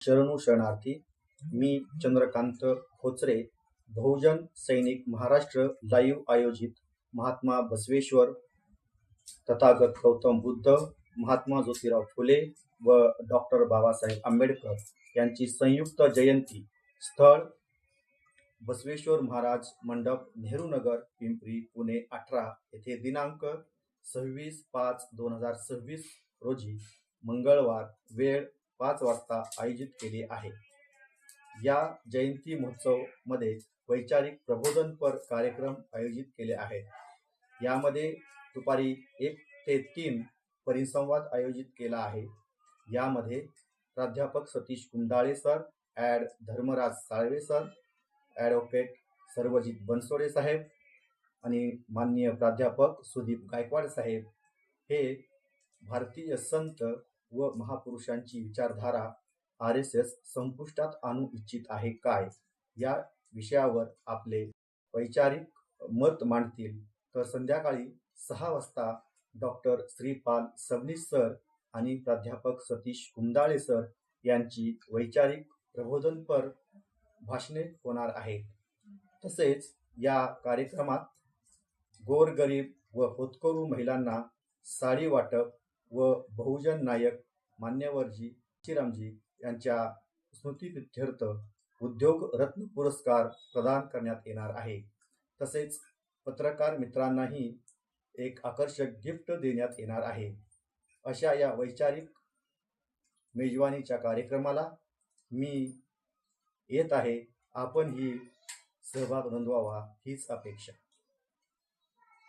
शरणू शरणार्थी. मी चंद्रकांत खोचरे, बहुजन सैनिक महाराष्ट्र लाईव्ह आयोजित महात्मा बसवेश्वर, तथागत गौतम बुद्ध, महात्मा ज्योतिराव फुले व डॉक्टर बाबासाहेब आंबेडकर यांची संयुक्त जयंती स्थळ बसवेश्वर महाराज मंडप, नेहरू नगर, पिंपरी, पुणे 18 येथे दिनांक 26/5/2026 रोजी मंगळवार वेळ 5 वाजता आयोजित केले आहे. या जयंती महोत्सव मध्ये वैचारिक प्रबोधनपर कार्यक्रम आयोजित केले आहेत. यामध्ये दुपारी 1 ते 3 परिसंवाद आयोजित केला आहे. यामध्ये प्राध्यापक Satish Kundale sir, adv Dharmaraj Salve sir, advocate Sarvajit Bansode साहेब आणि माननीय प्राध्यापक सुदीप गायकवाड साहेब हे भारतीय संत व महापुरुषांची विचारधारा RSS संपुष्टात आणू इच्छित आहे काय या विषयावर आपले वैचारिक मत मांडतील. तर संध्याकाळी 6 वाजता डॉक्टर श्रीपाल सबनीस सर आणि प्राध्यापक सतीश कुंडाळे सर यांची वैचारिक प्रबोधनपर भाषणे होणार आहेत. तसेच या कार्यक्रमात गोरगरीब व होतकरू महिलांना साडी वाटप व बहुजन नायक मान्यवरजी श्रीरामजी यांच्या स्मृतिप्रित्यर्थ उद्योग रत्न पुरस्कार प्रदान करण्यात येणार आहे. तसेच पत्रकार मित्रांनाही एक आकर्षक गिफ्ट देण्यात येणार आहे. अशा या वैचारिक मेजवानीच्या कार्यक्रमाला मी येत आहे. आपणही सहभाग नोंदवावा हीच अपेक्षा.